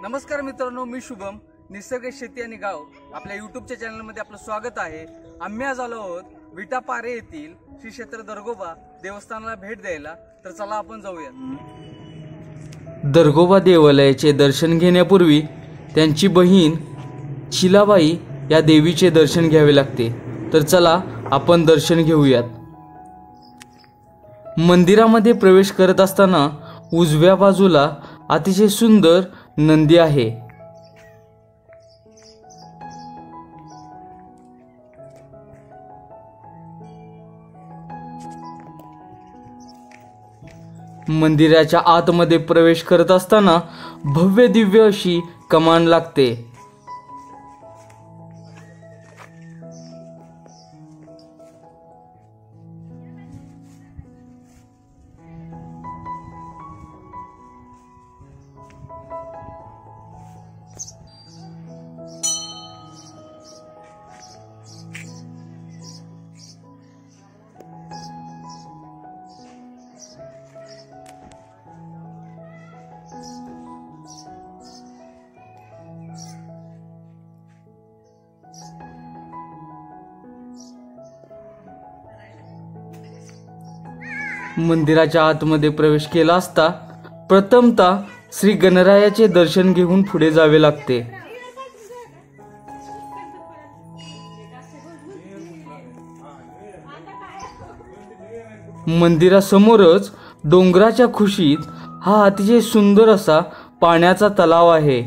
नमस्कार मित्रांनो, मी शुभम. निसर्ग शेती आणि गाव आपल्या यूट्यूबच्या चॅनलमध्ये आपलं स्वागत आहे. आम्ही आज आलो आहोत विटापारे येथील श्री क्षेत्र दरगोबा देवस्थानाला भेट द्यायला. तर चला आपण जाऊया. दरगोबा देवालयाचे दर्शन घेण्यापूर्वी त्यांची बहीण शिलाबाई या देवीचे दर्शन घ्यावे लागते. तर चला आपण दर्शन घेऊयात. मंदिरामध्ये प्रवेश करत असताना उजव्या बाजूला अतिशय सुंदर नंदी आहे. मंदिराच्या आतमध्ये प्रवेश करत असताना भव्य दिव्य अशी कमान लागते. मंदिराच्या आतमध्ये प्रवेश केला असता प्रथमतः श्री गणरायाचे दर्शन घेऊन पुढे जावे लागते. मंदिरासमोरच डोंगराच्या खुशीत हा अतिशय सुंदर असा पाण्याचा तलाव आहे.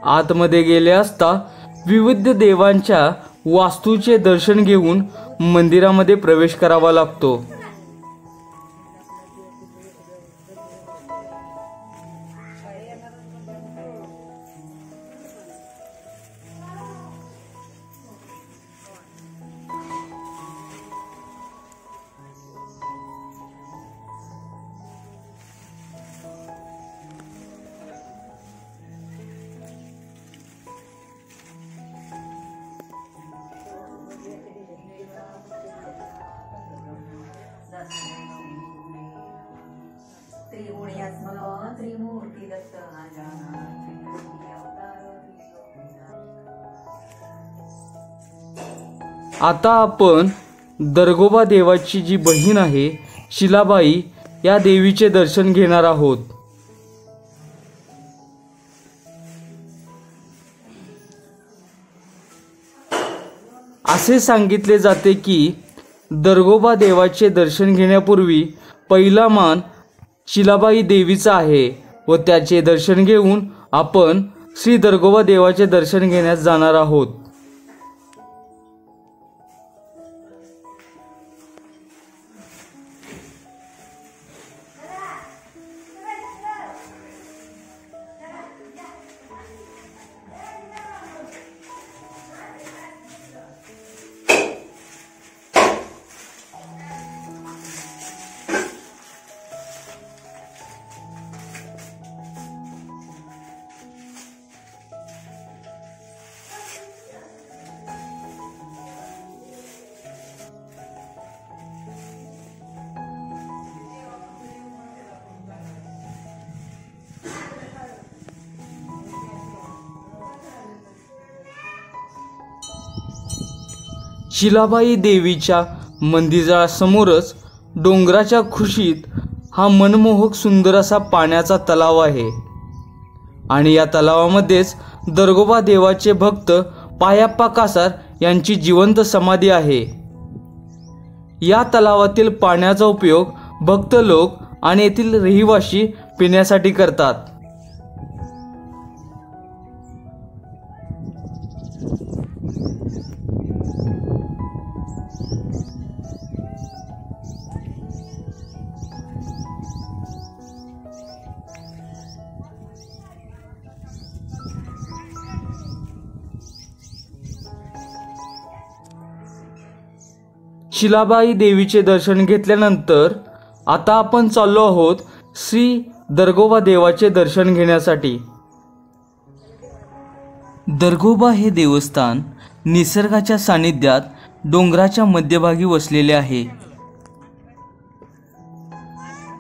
आतमध्ये गेले असता विविध देवांच्या वास्तूचे दर्शन घेऊन मंदिरामध्ये प्रवेश करावा लागतो. आता आपण दरगोबा देवाची जी बहीण आहे शिलाबाई या देवीचे दर्शन घेणार आहोत. असे सांगितले जाते की दरगोबा देवाचे दर्शन घेण्यापूर्वी पहिला मान शिलाबाई देवीचा आहे व त्याचे दर्शन घेऊन आपण श्री दरगोबा देवाचे दर्शन घेण्यास जाणार आहोत. शिलाबाई देवीच्या मंदिरासमोरच डोंगराच्या खुशीत हा मनमोहक सुंदर असा पाण्याचा तलाव आहे आणि या तलावामध्येच दरगोबा देवाचे भक्त पायाप्पा कासार यांची जिवंत समाधी आहे. या तलावातील पाण्याचा उपयोग भक्त लोक आणि येथील रहिवासी पिण्यासाठी करतात. शिलाबाई देवीचे दर्शन घेतल्यानंतर आता आपण चाललो आहोत श्री दरगोबा देवाचे दर्शन घेण्यासाठी. दरगोबा हे देवस्थान निसर्गाच्या सानिध्यात डोंगराच्या मध्यभागी वसलेले आहे.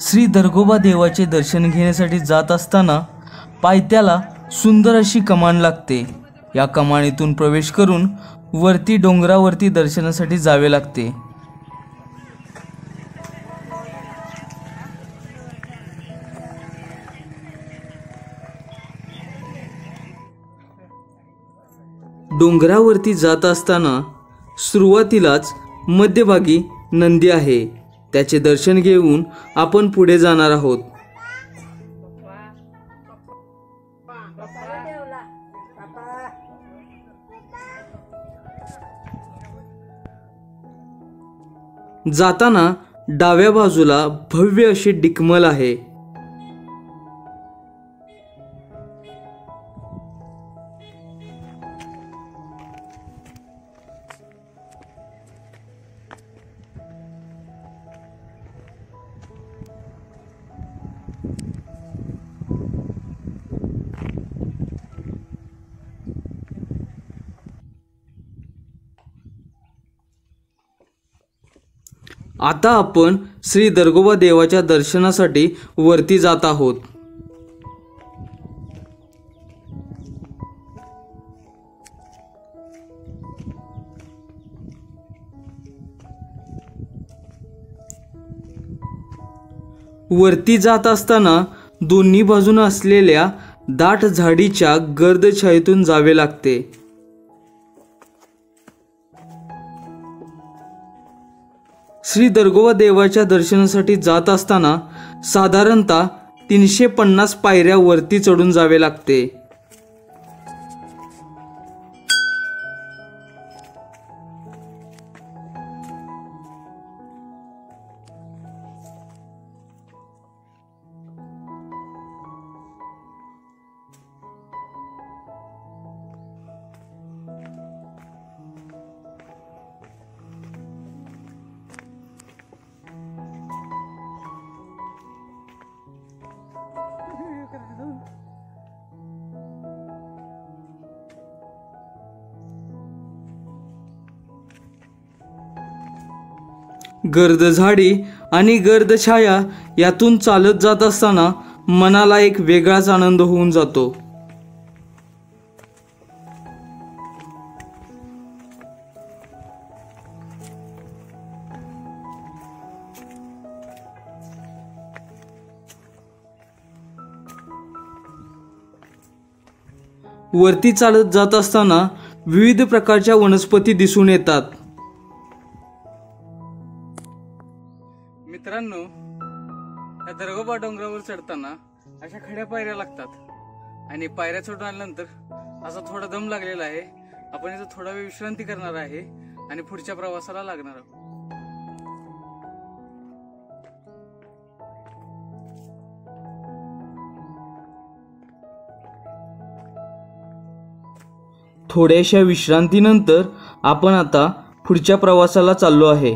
श्री दर्गोबा देवाचे दर्शन घेण्यासाठी जात असताना पायथ्याला सुंदर अशी कमान लागते. या कमानीतून प्रवेश करून वरती डोंगरावरती दर्शनासाठी जावे लागते. डोंगरावरती जात असताना सुरुवातीलाच मध्यभागी नंदी आहे. त्याचे दर्शन घेऊन आपण पुढे जाणार आहोत. जाताना डाव्या बाजूला भव्य अशी डिकमल आहे. आता आपण श्री दर्गोबा देवाच्या दर्शनासाठी वरती जात आहोत. वरती जात असताना दोन्ही बाजूने असलेल्या दाट झाडीच्या गर्द छायेतून जावे लागते. श्री दर्गोबा देवाच्या दर्शनासाठी जात असताना साधारणतः 350 पायऱ्या वरती चढून जावे लागते. गर्द झाडी आणि गर्द छाया यातून चालत जात असताना मनाला एक वेगळाच आनंद होऊन जातो. वरती चालत जात असताना विविध प्रकारच्या वनस्पती दिसून येतात. मित्रांनो, या दर्गोबा डोंगरावर चढताना अशा खड्या पायऱ्या लागतात आणि पायऱ्या चढून आल्यानंतर असा थोडा दम लागलेला आहे. आपण इथं थोडा वेळ विश्रांती करणार आहे आणि पुढच्या प्रवासाला लागणार आहोत. थोड्याशा विश्रांतीनंतर आपण आता पुढच्या प्रवासाला चाललो आहे.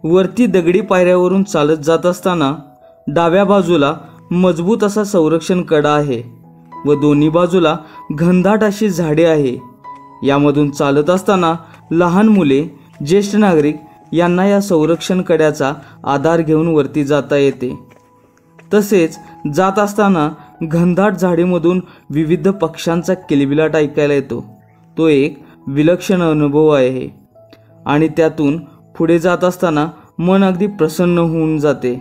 वरती दगडी पायऱ्यावरून चालत जात असताना डाव्या बाजूला मजबूत असा संरक्षण कडा आहे व दोन्ही बाजूला घनदाट अशी झाडे आहे. यामधून चालत असताना लहान मुले, ज्येष्ठ नागरिक यांना या संरक्षण कड्याचा आधार घेऊन वरती जाता येते. तसेच जात असताना घनदाट झाडीमधून विविध पक्ष्यांचा किलबिलाट ऐकायला येतो. तो एक विलक्षण अनुभव आहे आणि त्यातून पुढे जात असताना मन अगदी प्रसन्न होऊन जाते.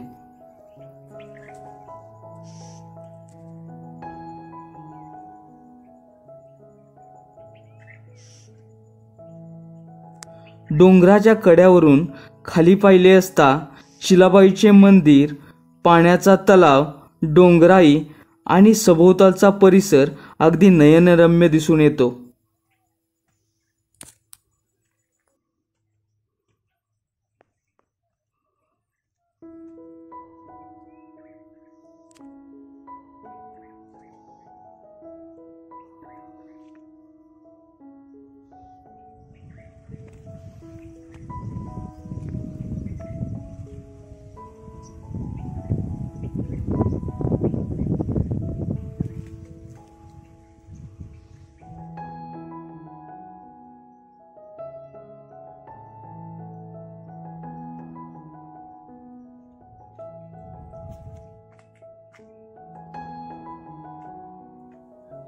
डोंगराच्या कड्यावरून खाली पाहिले असता शिलाबाईचे मंदिर, पाण्याचा तलाव, डोंगराई आणि सभोवतालचा परिसर अगदी नयनरम्य दिसून येतो.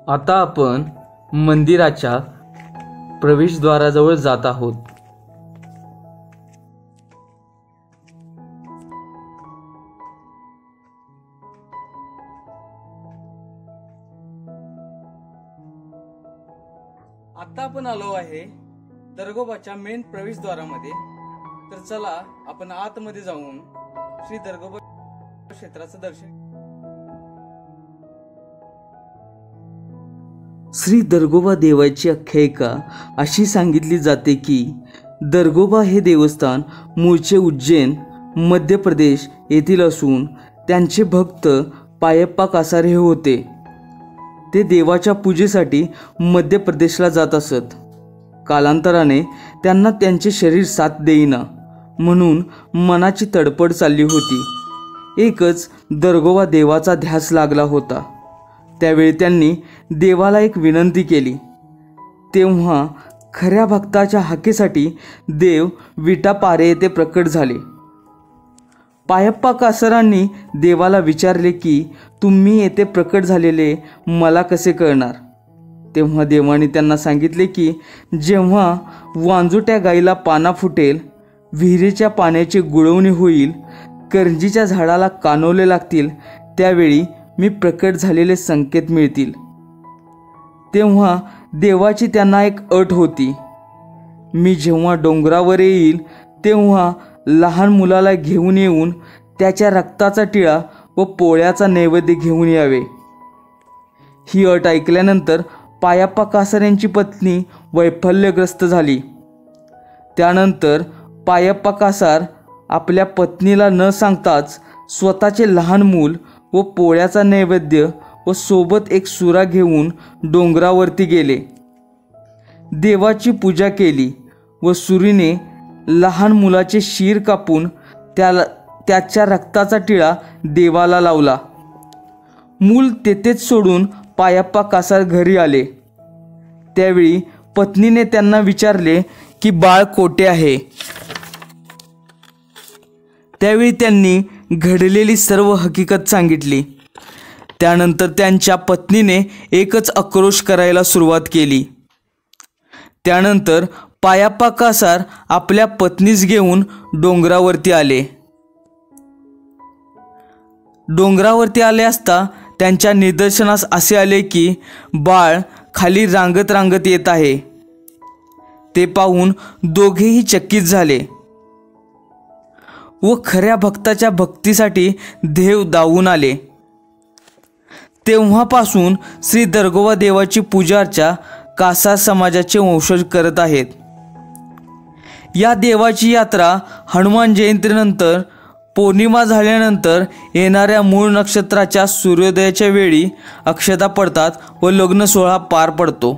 आता आपण मंदिराच्या प्रवेशद्वाराजवळ जात आहोत. आता आपण आलो आहे दरगोबाच्या मेन प्रवेशद्वारामध्ये. तर चला आपण आतमध्ये जाऊन श्री दरगोबा क्षेत्राचं दर्शन. श्री दरगोबा देवाची आख्यायिका अशी सांगितली जाते की दरगोबा हे देवस्थान मूळचे उज्जैन मध्य प्रदेश येथील असून त्यांचे भक्त पायप्पा कासारे हे होते. ते देवाच्या पूजेसाठी मध्य प्रदेशला जात असत. कालांतराने त्यांना त्यांचे शरीर साथ देईना म्हणून मनाची तडफड चालली होती. एकच दरगोबा देवाचा ध्यास लागला होता. त्यावेळी त्यांनी देवाला एक विनंती केली. तेव्हा खऱ्या भक्ताच्या हाकेसाठी देव विटापारे येथे प्रकट झाले. पायप्पा कासारांनी देवाला विचारले की तुम्ही येथे प्रकट झालेले मला कसे कळणार. तेव्हा देवाने त्यांना सांगितले की जेव्हा वांजुट्या गाईला पाना फुटेल, विहिरीच्या पाण्याची गुळवणी होईल, करंजीच्या झाडाला कानोले लागतील, त्यावेळी मी प्रकट झालेले संकेत मिळतील. तेव्हा देवाची त्यांना एक अट होती. मी जेव्हा डोंगरावर येईल तेव्हा लहान मुलाला घेऊन येऊन त्याच्या रक्ताचा टिळा व पोळ्याचा नैवेद्य घेऊन यावे. ही अट ऐकल्यानंतर पायप्पा कासार यांची पत्नी वैफल्यग्रस्त झाली. त्यानंतर पायप्पा कासार आपल्या पत्नीला न सांगताच स्वतःचे लहान मूल व पोळ्याचा नैवेद्य व सोबत एक सुरा घेऊन डोंगरावरती गेले. देवाची पूजा केली व सुरीने लहान मुलाचे शीर कापून त्याच्या रक्ताचा टिळा देवाला लावला. मूल तेथेच सोडून पायप्पा कासार घरी आले. त्यावेळी पत्नीने त्यांना विचारले की बाळ कोठे आहे. त्यावेळी त्यांनी घडलेली सर्व हकीकत सांगितली. त्यानंतर त्यांच्या पत्नीने एकच आक्रोश करायला सुरुवात केली. त्यानंतर पायप्पा कासार आपल्या पत्नीस घेऊन डोंगरावरती आले. डोंगरावरती आले असता त्यांच्या निदर्शनास असे आले की बाळ खाली रांगत रांगत येत आहे. ते पाहून दोघेही चकित झाले व खऱ्या भक्ताच्या भक्तीसाठी देव धावून आले. तेव्हापासून श्री दरगोबा देवाची पूजा अर्चा कासार समाजाचे वंशज करत आहेत. या देवाची यात्रा हनुमान जयंतीनंतर पौर्णिमा झाल्यानंतर येणाऱ्या मूळ नक्षत्राच्या सूर्योदयाच्या वेळी अक्षता पडतात व लग्न सोहळा पार पडतो.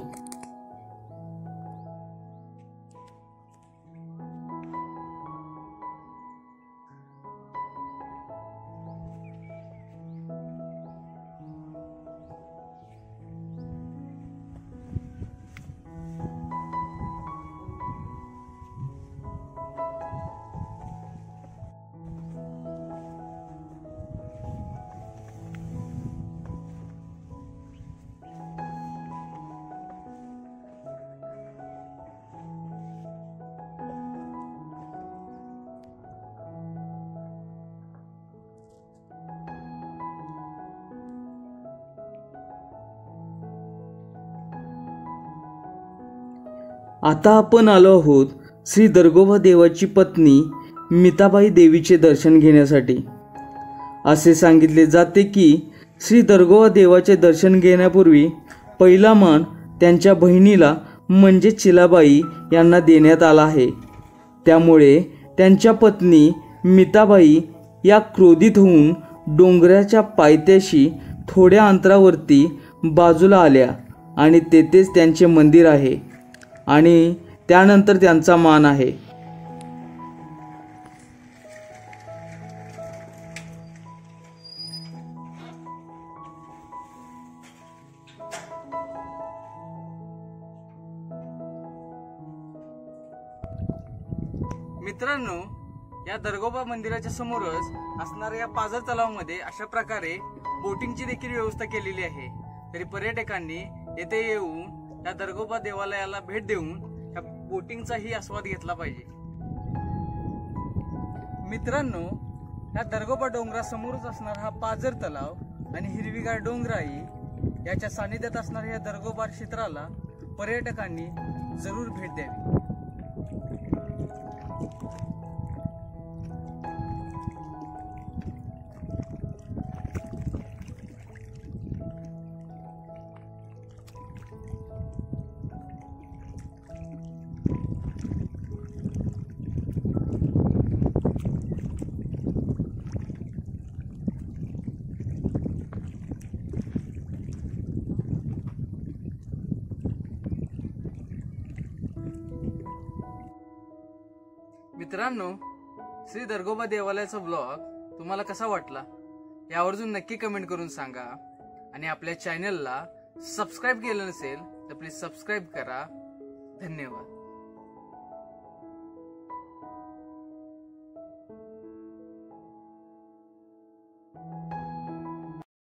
आता आपण आलो आहोत श्री दरगोबा देवाची पत्नी मिताबाई देवीचे दर्शन घेण्यासाठी. असे सांगितले जाते की श्री दरगोबा देवाचे दर्शन घेण्यापूर्वी पहिला मान त्यांच्या बहिणीला म्हणजे चिलाबाई यांना देण्यात आला आहे. त्यामुळे त्यांच्या पत्नी मिताबाई या क्रोधित होऊन डोंगराच्या पायथ्याशी थोड्या अंतरावरती बाजूला आल्या आणि तेथेच त्यांचे मंदिर आहे आणि त्यानंतर त्यांचा मान आहे. मित्रांनो, या दरगोबा मंदिराच्या समोरच असणाऱ्या या पाझर तलावामध्ये अशा प्रकारे बोटिंगची देखील व्यवस्था केलेली आहे. तरी पर्यटकांनी येथे येऊन या दरगोबा देवालयाला भेट देऊन या बोटिंगचाही आस्वाद घेतला पाहिजे. मित्रांनो, या दरगोबा डोंगरासमोरच असणारा हा पाझर तलाव आणि हिरवीगार डोंगराई याच्या सानिध्यात असणाऱ्या या दरगोबा क्षेत्राला पर्यटकांनी जरूर भेट द्यावी. मित्रांनो, श्री दरगोबा देवालयाचा ब्लॉग तुम्हाला कसा वाटला हे आवर्जून नक्की कमेंट करून सांगा. आणि आपल्या चॅनलला सबस्क्राईब केलं नसेल तर प्लीज सबस्क्राईब करा. धन्यवाद.